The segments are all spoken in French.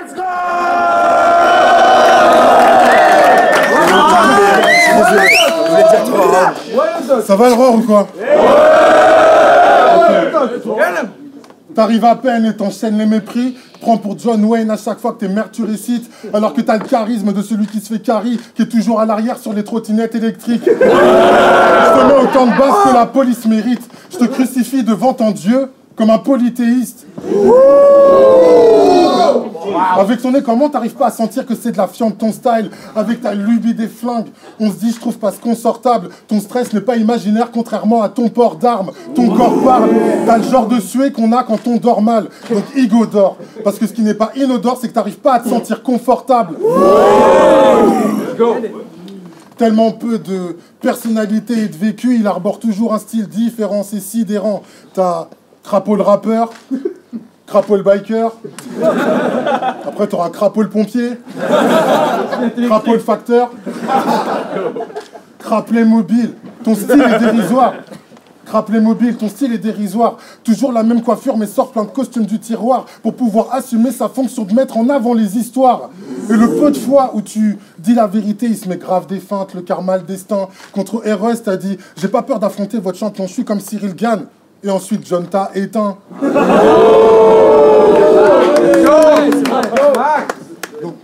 Let's go! Ça va le roi ou quoi? T'arrives à peine et t'enchaînes les mépris. Prends pour John Wayne à chaque fois que tes mères tu récites. Alors que t'as le charisme de celui qui se fait carry, qui est toujours à l'arrière sur les trottinettes électriques. Je te mets autant de base que la police mérite. Je te crucifie devant ton Dieu comme un polythéiste. Avec ton nez, comment t'arrives pas à sentir que c'est de la fiente ton style? Avec ta lubie des flingues, on se dit je trouve pas ce confortable. Ton stress n'est pas imaginaire contrairement à ton port d'armes. Ton corps parle, t'as le genre de suée qu'on a quand on dort mal. Donc ego dort. Parce que ce qui n'est pas inodore, c'est que t'arrives pas à te sentir confortable. Tellement peu de personnalité et de vécu, il arbore toujours un style différent, c'est sidérant. T'as Crapaud le rappeur, Crapaud le biker, après t'auras Crapaud le pompier, Crapaud le facteur, Craplé mobile, ton style est dérisoire. Craplé mobile, ton style est dérisoire. Toujours la même coiffure mais sort plein de costumes du tiroir pour pouvoir assumer sa fonction de mettre en avant les histoires. Et le peu de fois où tu dis la vérité, il se met grave des feintes, le karma, le destin. Contre Eros, t'as dit « J'ai pas peur d'affronter votre champion, je suis comme Cyril Gann ». Et ensuite, John t'a éteint. Donc,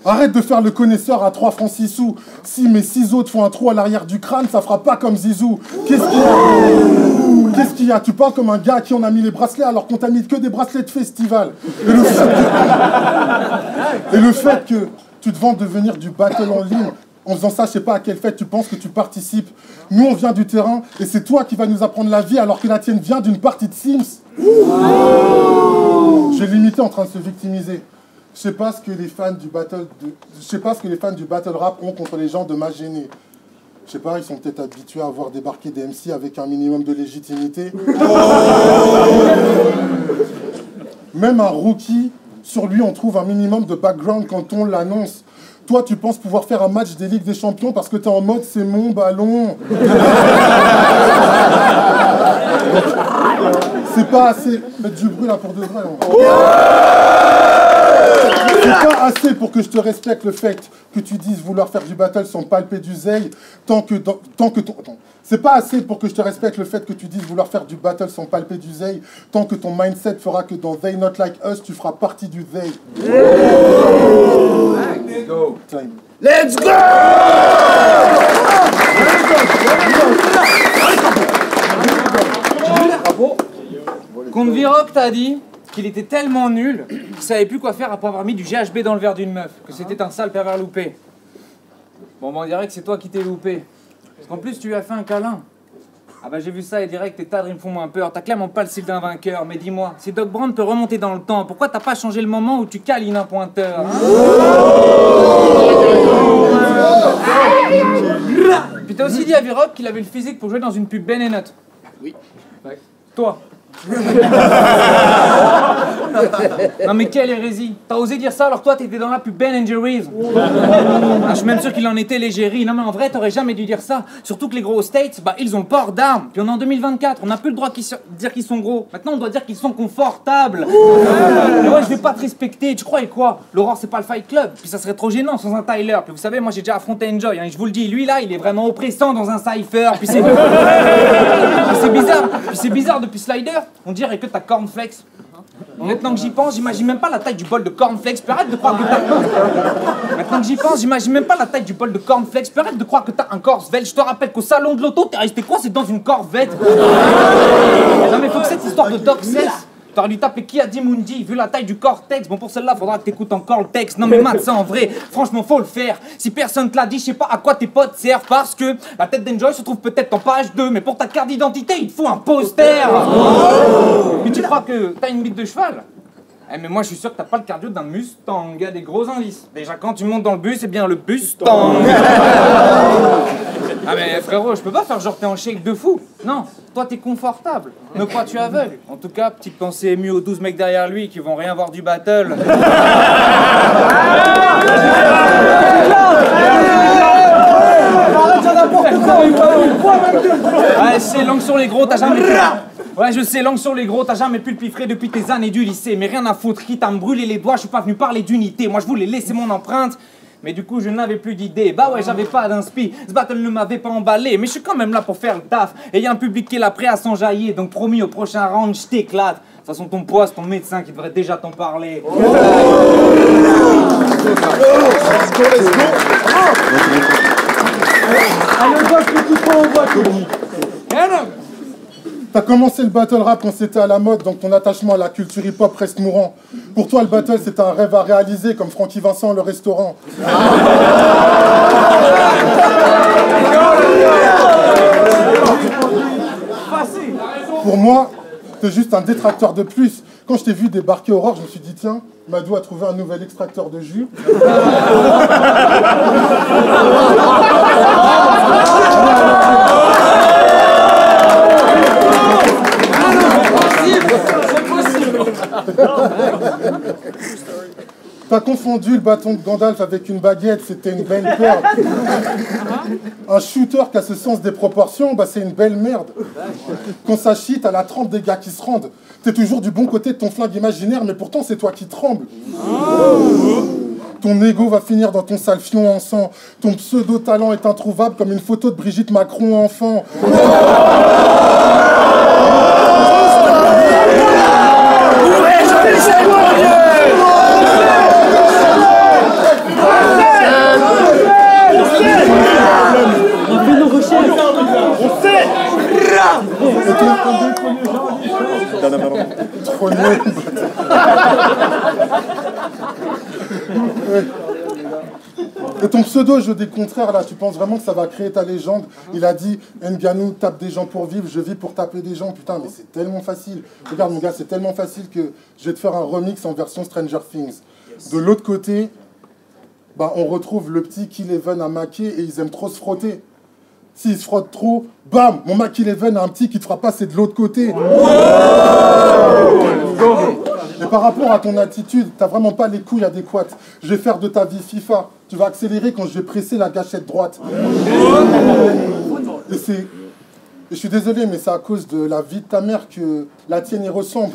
arrête de faire le connaisseur à 3 francs 6 sous. Si mes 6 autres font un trou à l'arrière du crâne, ça fera pas comme Zizou. Qu'est-ce qu'il y a? Qu'est-ce qu'il y a? Tu parles comme un gars à qui on a mis les bracelets alors qu'on t'a mis que des bracelets de festival. Et le fait que tu te vantes de venir du battle en ligne, en faisant ça, je sais pas à quelle fête tu penses que tu participes. Nous, on vient du terrain et c'est toi qui vas nous apprendre la vie alors que la tienne vient d'une partie de Sims. J'ai limité en train de se victimiser. Je sais pas ce que les fans du battle rap ont contre les gens de ma gênée. Je sais pas, ils sont peut-être habitués à voir débarquer des MC avec un minimum de légitimité. Même un rookie, sur lui, on trouve un minimum de background quand on l'annonce. Toi, tu penses pouvoir faire un match des Ligues des Champions parce que t'es en mode c'est mon ballon. C'est pas assez. Mettre du bruit là pour de vrai. C'est pas assez pour que je te respecte le fait que tu dises vouloir faire du battle sans palper du zeil C'est pas assez pour que je te respecte le fait que tu dises vouloir faire du battle sans palper du zeil tant que ton mindset fera que dans They Not Like Us, tu feras partie du they. Let's go! Let's go! Bravo. Contre Viroc, t'as dit qu'il était tellement nul qu'il savait plus quoi faire après avoir mis du GHB dans le verre d'une meuf, que c'était un sale pervers loupé. Bon, on dirait que c'est toi qui t'es loupé. Parce qu'en plus, tu lui as fait un câlin. Ah bah j'ai vu ça et direct, tes cadres ils me font moins peur. T'as clairement pas le style d'un vainqueur. Mais dis-moi, si Doc Brown peut remonter dans le temps, pourquoi t'as pas changé le moment où tu câlines un pointeur, hein? Puis t'as aussi dit à Viroc qu'il avait le physique pour jouer dans une pub Ben & Nut. Oui. Ouais. Toi. Non mais quelle hérésie! T'as osé dire ça alors toi t'étais dans la pub Ben & Jerry's. Ah, je suis même sûr qu'il en était légérie. Non mais en vrai t'aurais jamais dû dire ça. Surtout que les gros States, bah ils ont le port d'armes. Puis on est en 2024, on n'a plus le droit de dire qu'ils sont gros. Maintenant on doit dire qu'ils sont confortables. Mais ouais, je vais pas te respecter. Tu croyais quoi? L'Aurore c'est pas le Fight Club. Puis ça serait trop gênant sans un Tyler. Puis vous savez moi j'ai déjà affronté Enjoy, hein, et je vous le dis, lui là il est vraiment oppressant dans un cypher. Puis c'est bizarre. Puis c'est bizarre depuis Slider. On dirait que t'as cornflakes. Maintenant que j'y pense, j'imagine même pas la taille du bol de cornflakes. Puis arrête de croire que t'as... Maintenant que j'y pense, j'imagine même pas la taille du bol de cornflakes. Puis arrête de croire que t'as un Corvette. Je te rappelle qu'au salon de l'auto, t'es resté coincé dans une Corvette. Non mais faut que cette histoire de Doc cesse. T'aurais dû taper qui a dit Mundi, vu la taille du cortex. Bon, pour celle-là, faudra que t'écoutes encore le texte. Non mais Matt, ça en vrai, franchement, faut le faire. Si personne te l'a dit, je sais pas à quoi tes potes servent. Parce que la tête d'Enjoy se trouve peut-être en page 2, mais pour ta carte d'identité, il te faut un poster. Mais tu crois que t'as une bite de cheval? Eh mais moi je suis sûr que t'as pas le cardio d'un Mustang, y a des gros indices. Déjà quand tu montes dans le bus, c'est bien le Mustang. Ah mais frérot, je peux pas faire genre t'es en shake de fou. Non, toi t'es confortable. Me crois-tu aveugle? En tout cas, petite pensée émue aux 12 mecs derrière lui qui vont rien voir du battle. Ouais, c'est langue sur les gros, t'as jamais... Ouais, je sais, langue sur les gros, t'as jamais pu le piffrer depuis tes années du lycée. Mais rien à foutre, quitte à me brûler les doigts, je suis pas venu parler d'unité. Moi, je voulais laisser mon empreinte. Mais du coup, je n'avais plus d'idée. Bah ouais, j'avais pas d'inspi. Ce battle ne m'avait pas emballé. Mais je suis quand même là pour faire le taf. Et y a un public qui est là prêt à s'enjailler. Donc promis, au prochain round, je t'éclate. De toute façon, ton poids, c'est ton médecin qui devrait déjà t'en parler. T'as commencé le battle rap quand c'était à la mode, donc ton attachement à la culture hip-hop reste mourant. Pour toi, le battle, c'était un rêve à réaliser, comme Francky Vincent, le restaurant. Pour moi, t'es juste un détracteur de plus. Quand je t'ai vu débarquer Aurore, je me suis dit, tiens, Madou a trouvé un nouvel extracteur de jus. T'as confondu le bâton de Gandalf avec une baguette, c'était une belle perte. Un shooter qui a ce sens des proportions, bah c'est une belle merde. Quand ça chie, t'as la trempe des gars qui se rendent. T'es toujours du bon côté de ton flingue imaginaire, mais pourtant c'est toi qui trembles. Ton ego va finir dans ton sale fion en sang. Ton pseudo-talent est introuvable comme une photo de Brigitte Macron enfant. Et ton pseudo jeu des contraires là, tu penses vraiment que ça va créer ta légende? Il a dit Ngannou tape des gens pour vivre, je vis pour taper des gens. Putain, mais c'est tellement facile. Regarde mon gars, c'est tellement facile que je vais te faire un remix en version Stranger Things. De l'autre côté, bah, on retrouve le petit Kill Even à maquer et ils aiment trop se frotter. S'ils se frottent trop, bam, mon Mac Eleven a un petit qui te fera passer de l'autre côté. Et par rapport à ton attitude, t'as vraiment pas les couilles adéquates. Je vais faire de ta vie FIFA. Tu vas accélérer quand je vais presser la gâchette droite. Et je suis désolé, mais c'est à cause de la vie de ta mère que la tienne y ressemble.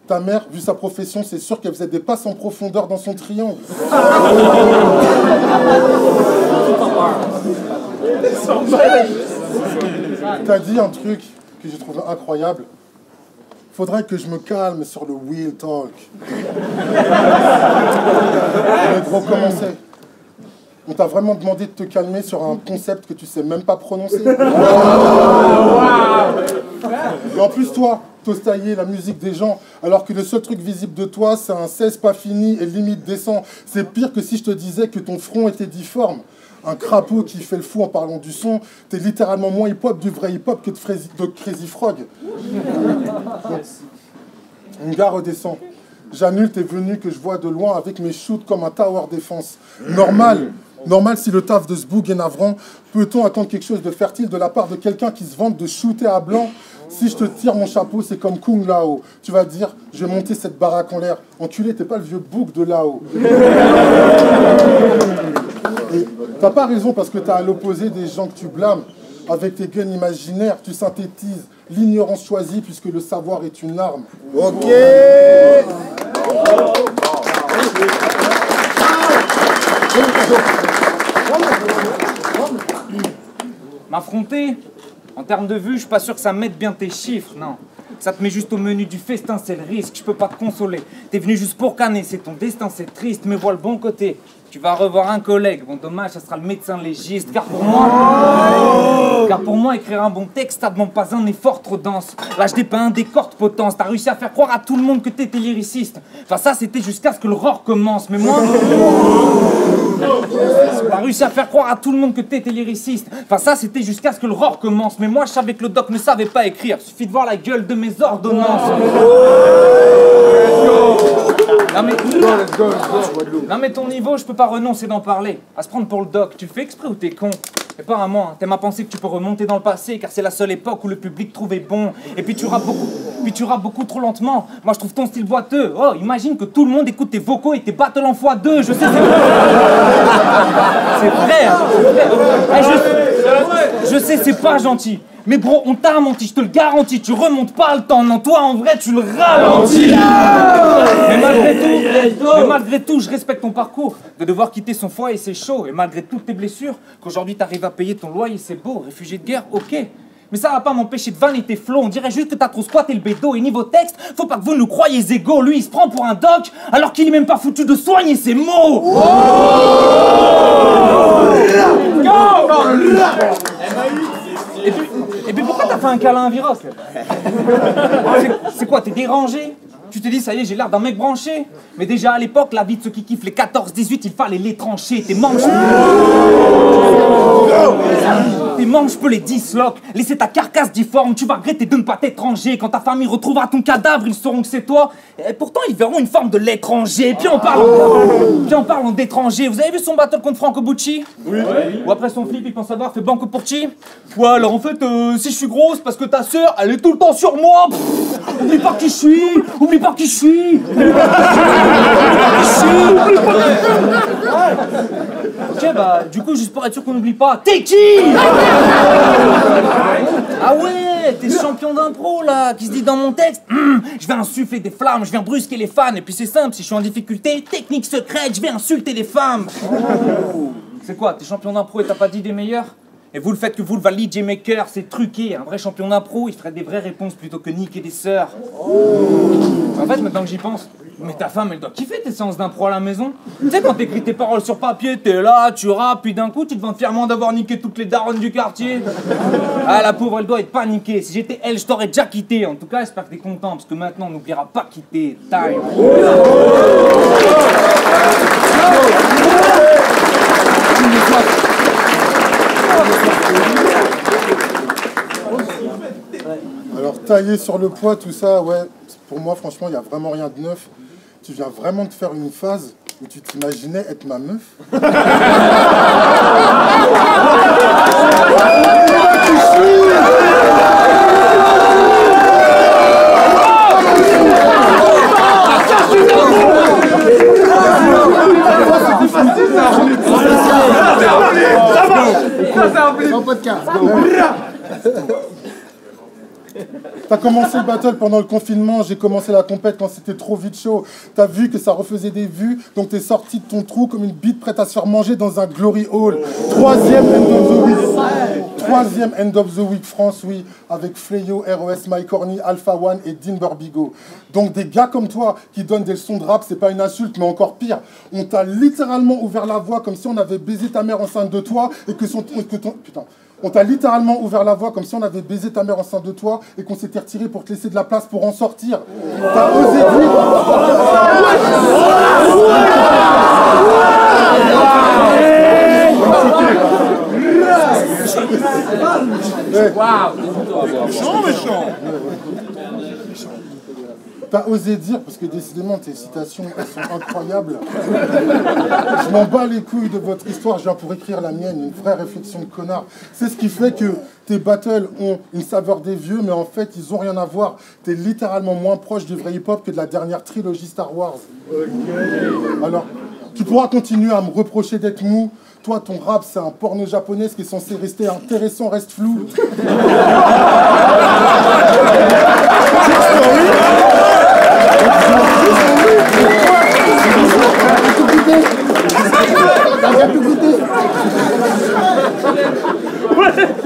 Ta mère, vu sa profession, c'est sûr qu'elle faisait des passes en profondeur dans son triangle. T'as dit un truc que j'ai trouvé incroyable. Faudrait que je me calme sur le wheel talk. Mais gros, comment c'est? On t'a vraiment demandé de te calmer sur un concept que tu sais même pas prononcer. Et en plus, toi, t'oses tailler la musique des gens, alors que le seul truc visible de toi, c'est un 16 pas fini et limite décent. C'est pire que si je te disais que ton front était difforme. Un crapaud qui fait le fou en parlant du son, t'es littéralement moins hip-hop du vrai hip-hop que de Crazy Frog. Mon gars, redescend. J'annule tes venues que je vois de loin avec mes shoots comme un tower défense. Normal si le taf de ce boug est navrant, peut-on attendre quelque chose de fertile de la part de quelqu'un qui se vante de shooter à blanc? Si je te tire mon chapeau, c'est comme Kung Lao. Tu vas dire, je vais monter cette baraque en l'air. Enculé, t'es pas le vieux bouc de Lao. Et t'as pas raison parce que t'as à l'opposé des gens que tu blâmes. Avec tes guns imaginaires, tu synthétises l'ignorance choisie puisque le savoir est une arme. Ok. M'affronter? En termes de vue, je suis pas sûr que ça mette bien tes chiffres, non. Ça te met juste au menu du festin, c'est le risque, je peux pas te consoler. T'es venu juste pour canner, c'est ton destin, c'est triste, mais vois le bon côté. Tu vas revoir un collègue, bon dommage, ça sera le médecin légiste, car pour moi, écrire un bon texte, ça demande pas un effort trop dense. Là, je dépeins des cordes potences, t'as réussi à faire croire à tout le monde que t'étais lyriciste. Enfin, ça, c'était jusqu'à ce que le roar commence, mais moi... T'as réussi à faire croire à tout le monde que t'étais lyriciste. Enfin, ça, c'était jusqu'à ce que le roar commence, mais moi, je savais que le doc ne savait pas écrire. Suffit de voir la gueule de mes ordonnances. Non mais ton niveau, je peux pas renoncer d'en parler. À se prendre pour le doc, tu le fais exprès ou t'es con? Et pas à moi, hein. T'aimes à penser que tu peux remonter dans le passé, car c'est la seule époque où le public trouvait bon. Et puis tu rappes beaucoup trop lentement. Moi je trouve ton style boiteux. Oh, imagine que tout le monde écoute tes vocaux et tes battles en x2. Je sais, c'est vrai. C'est vrai, hein. Je sais, c'est pas gentil. Mais bro, on t'a menti, je te le garantis, tu remontes pas le temps, non, toi en vrai tu le ralentis. Mais malgré tout, je respecte ton parcours. De devoir quitter son foyer, c'est chaud. Et malgré toutes tes blessures, qu'aujourd'hui t'arrives à payer ton loyer, c'est beau. Réfugié de guerre, ok. Mais ça va pas m'empêcher de vanner tes flots. On dirait juste que t'as trop squatté le bédo. Et niveau texte, faut pas que vous nous croyez égaux. Lui, il se prend pour un doc, alors qu'il est même pas foutu de soigner ses mots. Et puis pourquoi t'as fait un câlin à Viros? C'est quoi, t'es dérangé? Tu te dis, ça y est, j'ai l'air d'un mec branché. Mais déjà à l'époque, la vie de ceux qui kiffent les 14-18, il fallait les trancher. Tes manches peux les disloquer. Laisser ta carcasse difforme, tu vas regretter de ne pas t'être rangé. Quand ta famille retrouvera ton cadavre, ils sauront que c'est toi. Et pourtant, ils verront une forme de l'étranger. Puis en parlant d'étranger, vous avez vu son battle contre Franco Bucci? Oui. Ou après son flip, il pense avoir fait Banco Porci? Ouais, alors en fait, si je suis grosse, parce que ta sœur, elle est tout le temps sur moi. Oublie pas qui je suis. Oublie pas qui je suis. Ok, bah, du coup, juste pour être sûr qu'on n'oublie pas, t'es qui? Ah ouais, t'es champion d'impro, là, qui se dit dans mon texte, je vais insuffler des flammes, je viens brusquer les fans, et puis c'est simple, si je suis en difficulté, technique secrète, je vais insulter les femmes. C'est quoi, t'es champion d'impro et t'as pas d'idée meilleure? Et vous, le fait que vous le validiez maker, c'est truqué. Un vrai champion d'impro, il ferait des vraies réponses plutôt que niquer des sœurs. En fait, maintenant que j'y pense, mais ta femme, elle doit kiffer tes séances d'impro à la maison. Tu sais, quand t'écris tes paroles sur papier, t'es là, tu rappes, puis d'un coup, tu te vantes fièrement d'avoir niqué toutes les daronnes du quartier. Ah, la pauvre, elle doit être paniquée. Si j'étais elle, je t'aurais déjà quitté. En tout cas, j'espère que t'es content, parce que maintenant, on n'oubliera pas quitter. Time. Alors tailler sur le poids, tout ça, ouais, pour moi franchement, il n'y a vraiment rien de neuf. Tu viens vraiment de faire une phase où tu t'imaginais être ma meuf. T'as commencé le battle pendant le confinement, j'ai commencé la compète quand c'était trop vite chaud. T'as vu que ça refaisait des vues, donc t'es sorti de ton trou comme une bite prête à se faire manger dans un glory hall. Troisième end of the week France, oui, avec Fleyo, ROS, Mike Horny, Alpha One et Dean Burbigo. Donc des gars comme toi qui donnent des leçons de rap, c'est pas une insulte, mais encore pire. On t'a littéralement ouvert la voie comme si on avait baisé ta mère enceinte de toi et que putain. On t'a littéralement ouvert la voie comme si on avait baisé ta mère enceinte de toi et qu'on s'était retiré pour te laisser de la place pour en sortir. T'as osé dire... Méchant. T'as osé dire, parce que décidément tes citations elles sont incroyables. Je m'en bats les couilles de votre histoire, je viens pour écrire la mienne, une vraie réflexion de connard. C'est ce qui fait que tes battles ont une saveur des vieux, mais en fait ils ont rien à voir. T'es littéralement moins proche du vrai hip-hop que de la dernière trilogie Star Wars. Alors, tu pourras continuer à me reprocher d'être mou. Toi, ton rap, c'est un porno japonais, ce qui est censé rester intéressant, reste flou.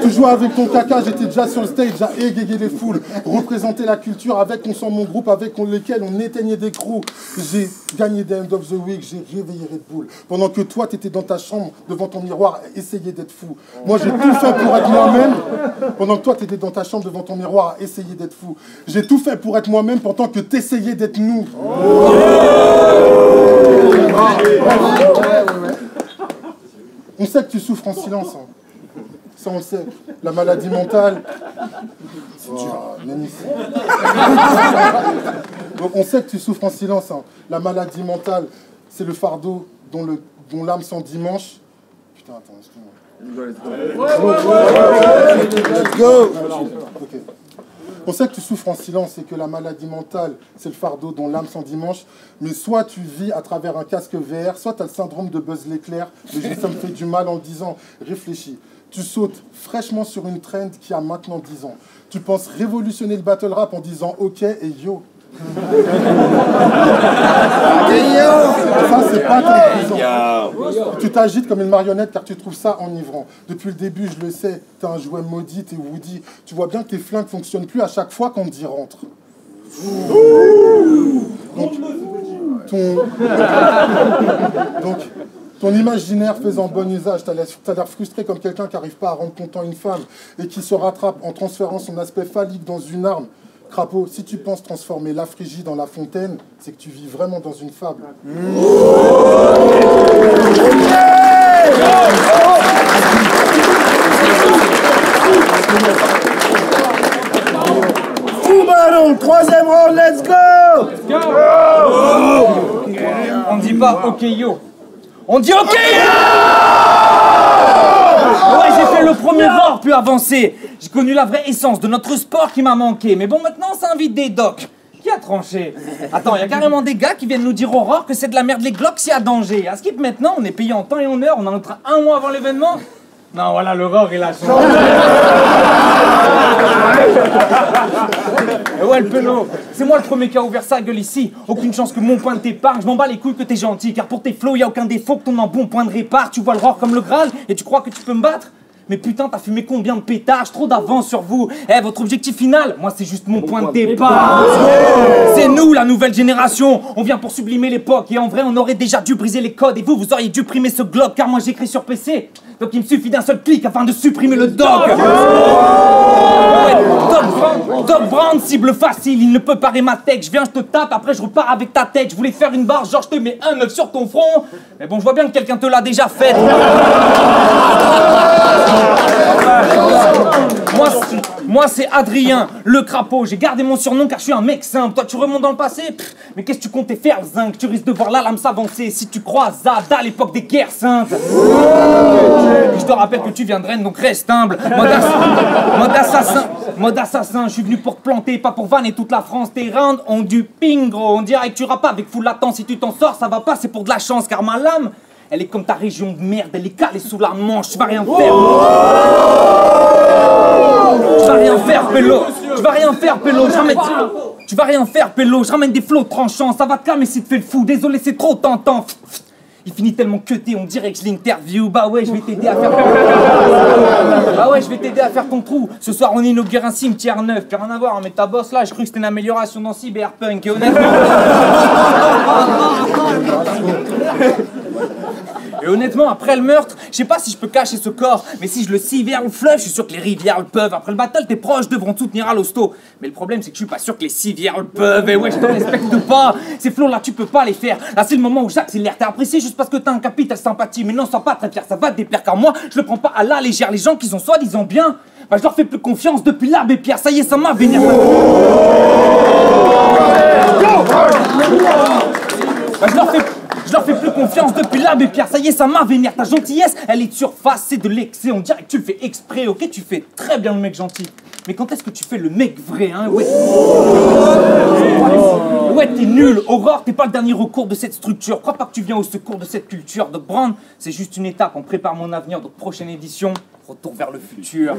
Tu jouais avec ton caca, j'étais déjà sur le stage à égayer les foules, représenter la culture avec mon groupe avec lesquels on éteignait des crews. J'ai gagné des End of the Week, j'ai réveillé Red Bull. Pendant que toi, t'étais dans ta chambre devant ton miroir à essayer d'être fou. Moi, j'ai tout fait pour être moi-même. Pendant que toi, t'étais dans ta chambre devant ton miroir à essayer d'être fou. J'ai tout fait pour être moi-même pendant que t'essayais d'être nous. On sait que tu souffres en silence. Hein. Ça, on le sait. La maladie mentale, c'est dur. Même ici. Donc, on sait que tu souffres en silence. Hein. La maladie mentale, c'est le fardeau dont l'âme s'endimanche. Putain, attends, excuse-moi. Let's go. Okay. On sait que tu souffres en silence et que la maladie mentale, c'est le fardeau dont l'âme s'endimanche. Mais soit tu vis à travers un casque VR, soit tu as le syndrome de Buzz l'éclair. Mais ça me fait du mal en le disant. Réfléchis. Tu sautes fraîchement sur une trend qui a maintenant 10 ans. Tu penses révolutionner le battle rap en disant ok et yo. Ça, c'est pas ton présent. Tu t'agites comme une marionnette car tu trouves ça enivrant. Depuis le début, je le sais, t'es un jouet maudit, t'es Woody. Tu vois bien que tes flingues fonctionnent plus à chaque fois qu'on te dit rentre. Donc, ton imaginaire faisant bon usage, t'as l'air frustré comme quelqu'un qui n'arrive pas à rendre content une femme et qui se rattrape en transférant son aspect phallique dans une arme. Crapaud, si tu penses transformer l'affrigie dans la fontaine, c'est que tu vis vraiment dans une fable. Baron, troisième round, let's go! On dit pas ok yo. On dit ok yo! Ouais, j'ai fait le premier roar puis avancé. J'ai connu la vraie essence de notre sport qui m'a manqué. Mais bon, maintenant, ça invite des docs. Qui a tranché? Attends, il y a carrément des gars qui viennent nous dire Aurore que c'est de la merde les Glocks, s'il y a danger. À Skip maintenant, on est payé en temps et en heure, on a notre train un mois avant l'événement. Non, voilà, l'Aurore, il a changé. Et ouais, le penaud, c'est moi le premier qui a ouvert sa gueule ici. Aucune chance que mon point de t'épargne, je m'en bats les couilles que t'es gentil. Car pour tes flots, y a aucun défaut que ton bon point de répart. Tu vois le roar comme le Graal et tu crois que tu peux me battre? Mais putain, t'as fumé combien de pétards? Trop d'avance sur vous. Eh, votre objectif final, moi c'est juste mon point de départ. C'est nous, la nouvelle génération. On vient pour sublimer l'époque. Et en vrai, on aurait déjà dû briser les codes. Et vous, vous auriez dû primer ce Glock. Car moi j'écris sur PC. Donc il me suffit d'un seul clic afin de supprimer le doc. Doc Brown, cible facile, il ne peut parer ma tech. Je viens, je te tape, après je repars avec ta tête. Je voulais faire une barre, genre je te mets un œuf sur ton front. Mais bon, je vois bien que quelqu'un te l'a déjà fait. Moi c'est Adrien, le crapaud. J'ai gardé mon surnom car je suis un mec simple. Toi tu remontes dans le passé? Mais qu'est-ce que tu comptais faire, Zinc? Tu risques de voir la lame s'avancer si tu crois Zada à l'époque des guerres saintes. Je te rappelle que tu viens de Rennes, donc reste humble. Mode assassin, je suis venu pour te planter, pas pour vanner toute la France. Tes rounds ont du ping, gros. On dirait que tu rappes avec full latence. Si tu t'en sors, ça va pas, c'est pour de la chance. Car ma lame, elle est comme ta région de merde, elle est calée sous la manche. Tu vas rien faire. Tu vas rien faire, Pélo. Tu vas rien faire, Pélo. Tu vas rien faire, Pélo. Je ramène des flots tranchants. Ça va te calmer si tu fais le fou. Désolé, c'est trop tentant. Il finit tellement cuté, on dirait que je l'interview. Bah ouais, je vais t'aider à faire... Bah ouais, je vais t'aider à faire ton trou. Ce soir, on inaugure un cimetière neuf. Puis rien à voir, hein, mais ta bosse là, je cru que c'était une amélioration dans Cyberpunk. Et honnêtement, après le meurtre, je sais pas si je peux cacher ce corps, mais si je le civière ou fleuve, je suis sûr que les rivières le peuvent. Après le battle, tes proches devront te soutenir à l'hosto. Mais le problème, c'est que je suis pas sûr que les civières le peuvent. Et ouais, je te respecte pas. Ces flots là, tu peux pas les faire. Là, c'est le moment où j'accélère. T'es apprécié juste parce que t'as un capital sympathie. Mais non, sois pas très fier, ça va te déplaire. Car moi, je le prends pas à la légère. Les gens qui sont soi-disant bien, bah je leur fais plus confiance depuis l'abbé Pierre. Ça y est, ça m'a vénère. Bah, je leur fais plus confiance depuis l'abbé Pierre, ça y est, ça m'a vénère. Ta gentillesse, elle est de surface, c'est de l'excès. On dirait que tu le fais exprès, ok? Tu fais très bien le mec gentil. Mais quand est-ce que tu fais le mec vrai, hein? Ouais, ouais, t'es nul. Aurore, t'es pas le dernier recours de cette structure. Crois pas que tu viens au secours de cette culture. Doc Brown, c'est juste une étape. On prépare mon avenir. Donc prochaine édition, retour vers le futur.